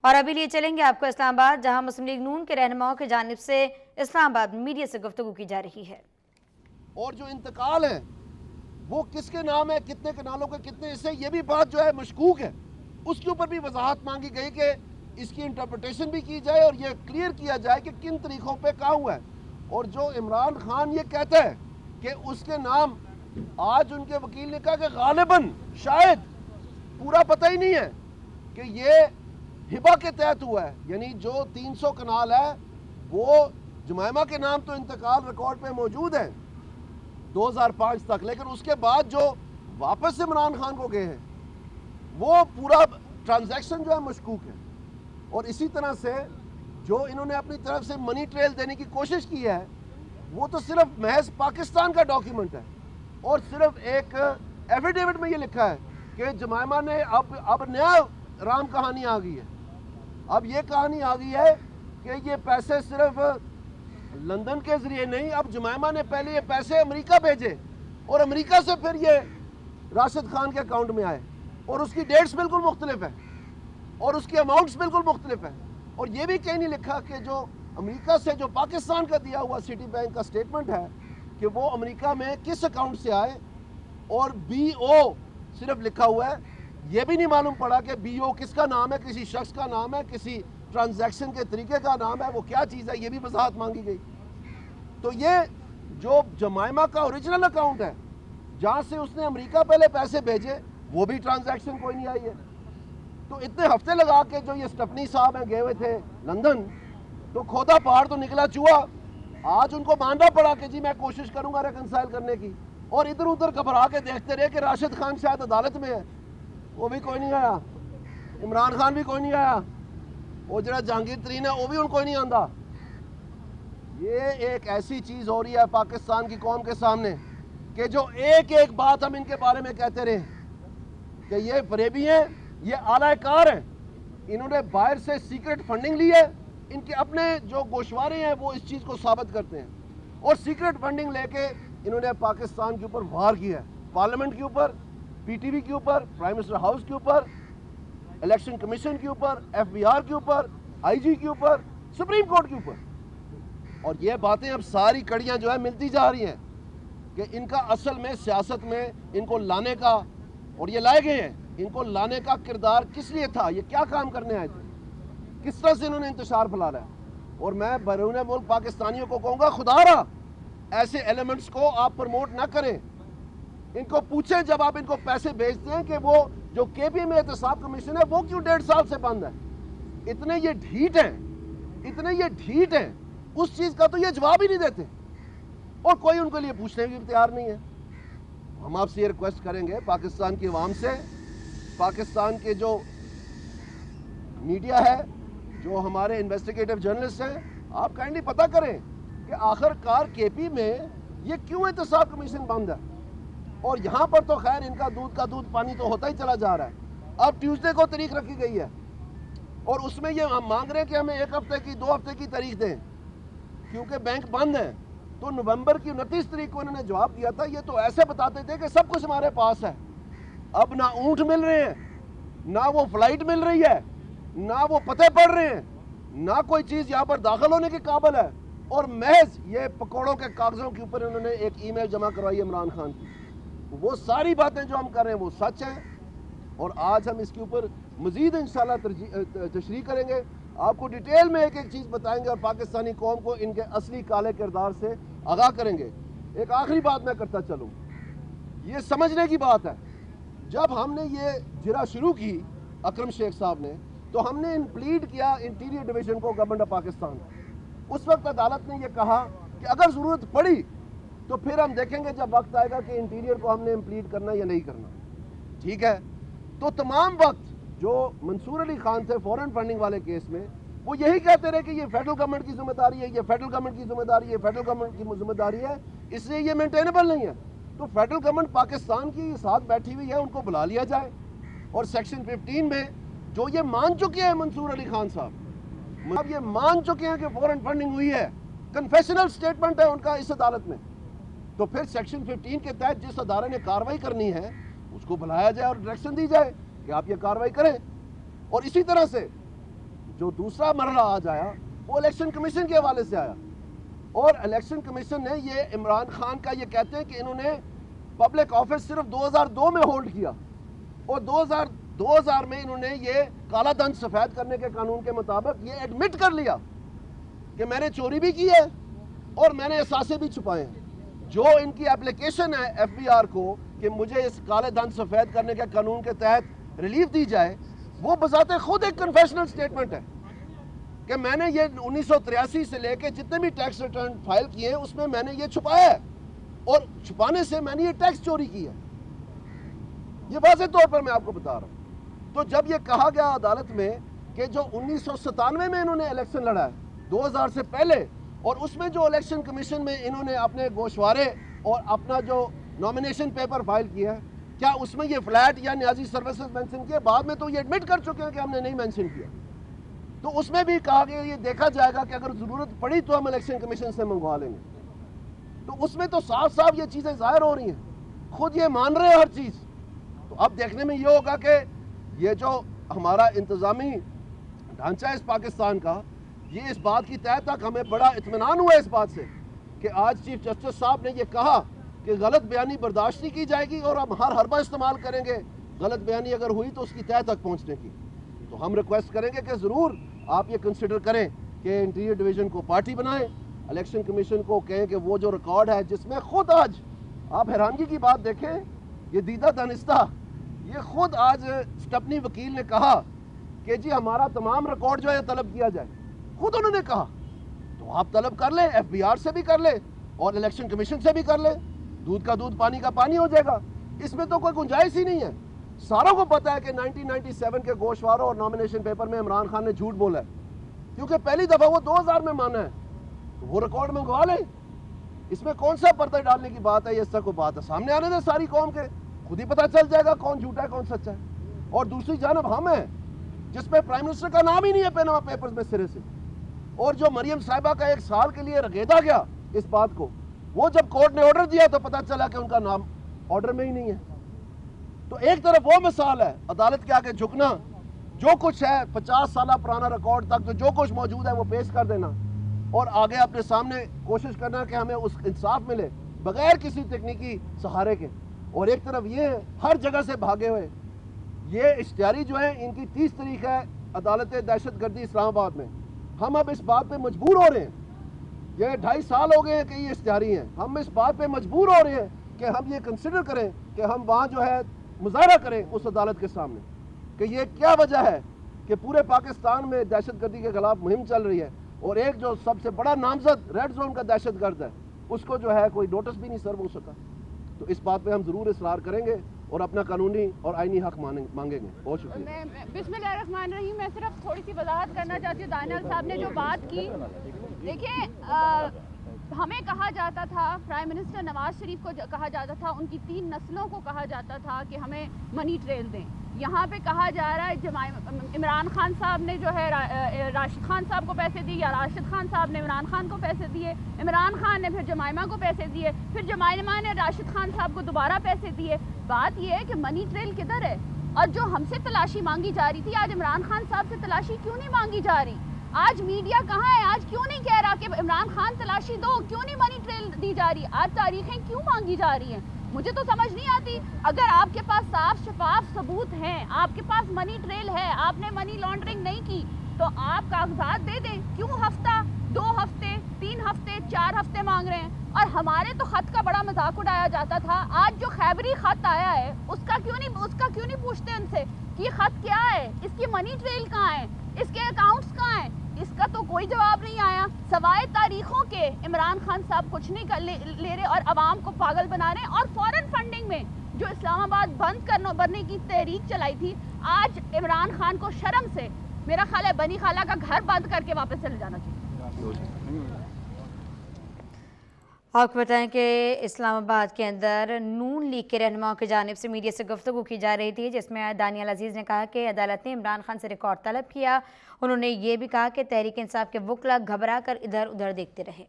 اور ابھی لیے چلیں گے آپ کو اسلام آباد، جہاں مسلم لیگ نون کے رہنماؤں کی جانب سے اسلام آباد میڈیا سے گفتگو کی جا رہی ہے۔ اور جو انتقال ہے وہ کس کے نام ہے، کتنے کنالوں کے کتنے حصے، یہ بھی بات جو ہے مشکوک ہے۔ اس کے اوپر بھی وضاحت مانگی گئی کہ اس کی انٹرپریٹیشن بھی کی جائے اور یہ کلیئر کیا جائے کہ کن طریقوں پہ کہاں ہوا ہے۔ اور جو عمران خان یہ کہتا ہے کہ اس کے نام، آج ان کے وکیل نے کہا کہ غالباً شاید پورا پتہ ہی نہیں ہے کہ یہ ہبہ کے تحت ہوا ہے، یعنی جو 300 کنال ہے وہ جمائمہ کے نام تو انتقال ریکارڈ پہ موجود ہے 2005 تک، لیکن اس کے بعد جو واپس عمران خان کو گئے ہیں وہ پورا ٹرانزیکشن جو ہے مشکوک ہے۔ اور اسی طرح سے جو انہوں نے اپنی طرف سے منی ٹریل دینے کی کوشش کی ہے وہ تو صرف محض پاکستان کا ڈاکیومنٹ ہے، اور صرف ایک ایفیڈیوٹ میں یہ لکھا ہے کہ جمائمہ نے اب نیا رام کہانی آ گئی ہے۔ اب یہ کہانی آ گئی ہے کہ یہ پیسے صرف لندن کے ذریعے نہیں، اب جمائمہ نے پہلے یہ پیسے امریکہ بھیجے اور امریکہ سے پھر یہ راشد خان کے اکاؤنٹ میں آئے، اور اس کی ڈیٹس بالکل مختلف ہے اور اس کی اماؤنٹس بالکل مختلف ہے۔ اور یہ بھی کہیں نہیں لکھا کہ جو امریکہ سے جو پاکستان کا دیا ہوا سٹی بینک کا سٹیٹمنٹ ہے کہ وہ امریکہ میں کس اکاؤنٹ سے آئے، اور بی او صرف لکھا ہوا ہے۔ یہ بھی نہیں معلوم پڑا کہ بی او کس کا نام ہے، کسی شخص کا نام ہے، کسی ٹرانزیکشن کے طریقے کا نام ہے، وہ کیا چیز ہے، یہ بھی وضاحت مانگی گئی۔ تو یہ جو جمائمہ کا اوریجنل اکاؤنٹ ہے جہاں سے اس نے امریکہ پہلے پیسے بھیجے، وہ بھی ٹرانزیکشن کوئی نہیں آئی ہے۔ تو اتنے ہفتے لگا کے جو یہ سٹپنی صاحب ہیں گئے ہوئے تھے لندن، تو کھودا پہاڑ تو نکلا چوہا۔ آج ان کو ماننا پڑا کہ جی میں کوشش کروں گا ریکنسائل کرنے کی، اور ادھر ادھر گھبرا کے دیکھتے رہے کہ راشد خان شاید عدالت میں ہے، وہ بھی کوئی نہیں آیا، عمران خان بھی کوئی نہیں آیا، وہ جڑا جہانگیر ترین ہے وہ بھی ان کو نہیں آندا۔ یہ ایک ایسی چیز ہو رہی ہے پاکستان کی قوم کے سامنے کہ جو ایک ایک بات ہم ان کے بارے میں کہتے رہے کہ یہ فریبی ہیں، یہ اعلی کار ہیں، انہوں نے باہر سے سیکرٹ فنڈنگ لی ہے، ان کے اپنے جو گوشوارے ہیں وہ اس چیز کو ثابت کرتے ہیں، اور سیکرٹ فنڈنگ لے کے انہوں نے پاکستان کے اوپر وار کیا ہے، پارلیمنٹ کے اوپر، پی ٹی وی کے اوپر، پرائم منسٹر ہاؤس کے اوپر، الیکشن کمیشن کے اوپر، ایف بی آر کے اوپر، آئی جی کے اوپر، سپریم کورٹ کے اوپر۔ اور یہ باتیں اب ساری کڑیاں جو ہے ملتی جا رہی ہیں کہ ان کا اصل میں سیاست میں ان کو لانے کا، اور یہ لائے گئے ہیں، ان کو لانے کا کردار کس لیے تھا، یہ کیا کام کرنے آئے تھے، کس طرح سے انہوں نے انتشار پھیلانا ہے۔ اور میں بیرون ملک پاکستانیوں کو کہوں گا خدا را ایسے ایلیمنٹس کو آپ پروموٹ نہ کریں، ان کو پوچھیں جب آپ ان کو پیسے بھیجتے ہیں کہ وہ جو کے پی ایم احتساب کمیشن ہے وہ کیوں 1.5 سال سے بند ہے۔ اتنے یہ ڈھیٹ ہیں اس چیز کا تو یہ جواب ہی نہیں دیتے، اور کوئی ان کے لیے پوچھنے بھی تیار نہیں ہے۔ ہم آپ سے یہ ریکویسٹ کریں گے پاکستان کی عوام سے، پاکستان کے جو میڈیا ہے، جو ہمارے انویسٹیگیٹو جرنلسٹ ہیں، آپ کائنڈلی پتہ کریں کہ آخر کار کے پی میں یہ کیوں احتساب کمیشن بند ہے۔ اور یہاں پر تو خیر ان کا دودھ پانی تو ہوتا ہی چلا جا رہا ہے۔ اب ٹیوزڈے کو تاریخ رکھی گئی ہے، اور اس میں یہ ہم مانگ رہے ہیں کہ ہمیں 1 ہفتے کی 2 ہفتے کی تاریخ دیں کیونکہ بینک بند ہے۔ تو نومبر کی 29 تاریخ کو انہوں نے جواب دیا تھا، یہ تو ایسے بتاتے تھے کہ سب کچھ ہمارے پاس ہے۔ اب نہ اونٹ مل رہے ہیں، نہ وہ فلائٹ مل رہی ہے، نہ وہ پتے پڑ رہے ہیں، نہ کوئی چیز یہاں پر داخل ہونے کے قابل ہے، اور محض یہ پکوڑوں کے کاغذوں کے اوپر انہوں نے ایک ای میل جمع کروائی عمران خان کی۔ وہ ساری باتیں جو ہم کر رہے ہیں وہ سچ ہیں، اور آج ہم اس کے اوپر مزید انشاءاللہ تشریح کریں گے، آپ کو ڈیٹیل میں ایک ایک چیز بتائیں گے، اور پاکستانی قوم کو ان کے اصلی کالے کردار سے آگاہ کریں گے۔ ایک آخری بات میں کرتا چلوں، یہ سمجھنے کی بات ہے، جب ہم نے یہ جرا شروع کی اکرم شیخ صاحب نے، تو ہم نے پلیڈ کیا انٹیریئر ڈویژن کو، گورنمنٹ آف پاکستان۔ اس وقت عدالت نے یہ کہا کہ اگر ضرورت پڑی تو پھر ہم دیکھیں گے جب وقت آئے گا کہ انٹیریئر کو ہم نے امپلیڈ کرنا یا نہیں کرنا، ٹھیک ہے۔ تو تمام وقت جو منصور علی خان تھے فورن فنڈنگ والے کیس میں، وہ یہی کہتے رہے کہ یہ فیڈرل گورنمنٹ کی ذمہ داری ہے، یہ فیڈرل گورنمنٹ کی ذمہ داری ہے، فیڈرل گورنمنٹ کی ذمہ داری ہے، اس لیے یہ مینٹینیبل نہیں ہے۔ تو فیڈرل گورنمنٹ پاکستان کی ساتھ بیٹھی ہوئی ہے، ان کو بلا لیا جائے، اور سیکشن 15 میں جو یہ مان چکے ہیں منصور علی خان صاحب، اب یہ مان چکے ہیں کہ فورن فنڈنگ ہوئی ہے، کنفیشنل سٹیٹمنٹ ہے ان کا اس عدالت میں، تو پھر سیکشن 15 کے تحت جس ادارے نے کارروائی کرنی ہے اس کو بلایا جائے اور ڈائریکشن دی جائے کہ آپ یہ کارروائی کریں۔ اور اسی طرح سے جو دوسرا مرحلہ آج آیا وہ الیکشن کمیشن کے حوالے سے آیا، اور الیکشن کمیشن نے یہ عمران خان کا یہ کہتے ہیں کہ انہوں نے پبلک آفس صرف 2002 میں ہولڈ کیا، اور 2000 میں انہوں نے یہ کالا دھن سفید کرنے کے قانون کے مطابق یہ ایڈمٹ کر لیا کہ میں نے چوری بھی کی ہے اور میں نے اثاثے بھی چھپائے ہیں۔ جو ان کی اپلیکیشن ہے ایف بی آر کو کہ مجھے اس کالے دھن سفید کرنے کے قانون کے تحت ریلیف دی جائے، وہ بذات خود ایک کنفیشنل سٹیٹمنٹ ہے کہ میں نے یہ 1983 سے لے کے جتنے بھی ٹیکس ریٹرن فائل کیے ہیں اس میں میں نے یہ چھپایا ہے، اور چھپانے سے میں نے یہ ٹیکس چوری کی ہے۔ یہ واضح طور پر میں آپ کو بتا رہا ہوں۔ تو جب یہ کہا گیا عدالت میں کہ جو 1997 میں انہوں نے الیکشن لڑا ہے 2000 سے پہلے، اور اس میں جو الیکشن کمیشن میں انہوں نے اپنے گوشوارے اور اپنا جو نامینیشن پیپر فائل کیا ہے، کیا اس میں یہ فلیٹ یا نیازی سروسز مینشن کیا؟ بعد میں تو یہ ایڈمٹ کر چکے ہیں کہ ہم نے نہیں مینشن کیا۔ تو اس میں بھی کہا گیا یہ دیکھا جائے گا کہ اگر ضرورت پڑی تو ہم الیکشن کمیشن سے منگوا لیں گے۔ تو اس میں تو صاف صاف یہ چیزیں ظاہر ہو رہی ہیں، خود یہ مان رہے ہیں ہر چیز۔ تو اب دیکھنے میں یہ ہوگا کہ یہ جو ہمارا انتظامی ڈھانچہ ہے اس پاکستان کا، یہ اس بات کی تحت تک ہمیں بڑا اطمینان ہوا اس بات سے کہ آج چیف جسٹس صاحب نے یہ کہا کہ غلط بیانی برداشت نہیں کی جائے گی اور ہم ہر حربہ استعمال کریں گے غلط بیانی اگر ہوئی تو اس کی تہہ تک پہنچنے کی۔ تو ہم ریکویسٹ کریں گے کہ ضرور آپ یہ کنسیڈر کریں کہ انٹیریئر ڈویژن کو پارٹی بنائیں، الیکشن کمیشن کو کہیں کہ وہ جو ریکارڈ ہے جس میں خود آج آپ حیرانگی کی بات دیکھیں، یہ دیدہ دانستہ یہ خود آج سٹپنی وکیل نے کہا کہ جی ہمارا تمام ریکارڈ جو ہے طلب کیا جائے، خود انہوں نے کہا۔ تو آپ طلب کر لیں، ایف بی آر سے بھی کر لیں اور الیکشن کمیشن سے بھی کر لیں، دودھ کا دودھ پانی کا پانی ہو جائے گا۔ اس میں تو کوئی گنجائش ہی نہیں ہے۔ ساروں کو پتا ہے کہ 1997 کے گوشواروں اور نامینیشن پیپر میں عمران خان نے جھوٹ بولا ہے، کیونکہ پہلی دفعہ وہ 2000 میں مانا ہے، تو وہ ریکارڈ منگوا لیں۔ اس میں کون سا پردہ ڈالنے کی بات ہے؟ یہ اس طرح کوئی بات ہے، سامنے آنے دیں ساری قوم کے، خود ہی پتہ چل جائے گا کون جھوٹا ہے کون سچا ہے۔ اور دوسری جانب ہم ہیں جس میں پرائم منسٹر کا نام ہی نہیں ہے پیناما پیپرز میں سرے سے، اور جو مریم صاحبہ کا 1 سال کے لیے رگیدا گیا اس بات کو، وہ جب کورٹ نے آرڈر دیا تو پتہ چلا کہ ان کا نام آرڈر میں ہی نہیں ہے۔ تو ایک طرف وہ مثال ہے عدالت کے آگے جھکنا، جو کچھ ہے 50 سالہ پرانا ریکارڈ تک تو جو کچھ موجود ہے وہ پیش کر دینا اور آگے اپنے سامنے کوشش کرنا کہ ہمیں اس انصاف ملے بغیر کسی تکنیکی سہارے کے، اور ایک طرف یہ ہے ہر جگہ سے بھاگے ہوئے۔ یہ اشتہاری جو ہے ان کی 30 تاریخ ہے عدالت دہشت گردی اسلام آباد میں، ہم اب اس بات پہ مجبور ہو رہے ہیں، یہ 2.5 سال ہو گئے ہیں کہ یہ اشتہاری ہیں، ہم اس بات پہ مجبور ہو رہے ہیں کہ ہم یہ کنسیڈر کریں کہ ہم وہاں جو ہے مظاہرہ کریں اس عدالت کے سامنے کہ یہ کیا وجہ ہے کہ پورے پاکستان میں دہشت گردی کے خلاف مہم چل رہی ہے، اور ایک جو سب سے بڑا نامزد ریڈ زون کا دہشت گرد ہے اس کو جو ہے کوئی نوٹس بھی نہیں سرو ہو سکا۔ تو اس بات پہ ہم ضرور اصرار کریں گے اور اپنا قانونی اور آئینی حق مانگیں گے۔ بہت شکریہ۔ بسم اللہ الرحمن الرحیم۔ میں صرف تھوڑی سی وضاحت کرنا چاہتی ہوں، دانیال صاحب نے جو بات کی، دیکھیں ہمیں کہا جاتا تھا، پرائم منسٹر نواز شریف کو کہا جاتا تھا، ان کی 3 نسلوں کو کہا جاتا تھا کہ ہمیں منی ٹریل دیں۔ یہاں پہ کہا جا رہا ہے عمران خان صاحب نے جو ہے راشد خان صاحب کو پیسے دیے، یا راشد خان صاحب نے عمران خان کو پیسے دیے، عمران خان نے پھر جمائمہ کو پیسے دیے، پھر جمائمہ نے راشد خان صاحب کو دوبارہ پیسے دیے۔ بات یہ ہے کہ منی ٹریل کدھر ہے؟ اور جو ہم سے تلاشی مانگی جا رہی تھی، آج عمران خان صاحب سے تلاشی کیوں نہیں مانگی جا رہی؟ آج میڈیا کہاں ہے؟ آج کیوں نہیں کہہ رہا کہ عمران خان تلاشی دو؟ کیوں نہیں منی ٹریل دی جا رہی؟ آج تاریخیں کیوں مانگی جا رہی ہیں؟ مجھے تو سمجھ نہیں آتی۔ اگر آپ کے پاس صاف شفاف ثبوت ہیں، آپ کے پاس منی ٹریل ہے، آپ نے منی لانڈرنگ نہیں کی، تو آپ کاغذات دے دیں۔ کیوں ہفتہ، 2 ہفتے، 3 ہفتے، 4 ہفتے مانگ رہے ہیں؟ اور ہمارے تو خط کا بڑا مذاق اڑایا جاتا تھا۔ آج جو خیبری خط آیا ہے اس کا کیوں نہیں پوچھتے ان سے کہ یہ خط کیا ہے، اس کی منی ٹریل کہاں ہے، اس کے اکاؤنٹس کہاں ہیں؟ اس کا تو کوئی جواب نہیں آیا، سوائے تاریخوں کے۔ عمران خان صاحب کچھ نہیں لے رہے اور عوام کو پاگل بنا رہے ہیں۔ اور فورن فنڈنگ میں جو اسلام آباد بند کرنے کی تحریک چلائی تھی، آج عمران خان کو شرم سے میرا خیال ہے بنی خالہ کا گھر بند کر کے واپس چلے جانا چاہیے۔ آپ کو بتائیں کہ اسلام آباد کے اندر نون لیگ کے رہنماؤں کی جانب سے میڈیا سے گفتگو کی جا رہی تھی، جس میں دانیال عزیز نے کہا کہ عدالت نے عمران خان سے ریکارڈ طلب کیا۔ انہوں نے یہ بھی کہا کہ تحریک انصاف کے وکلا گھبرا کر ادھر ادھر دیکھتے رہے۔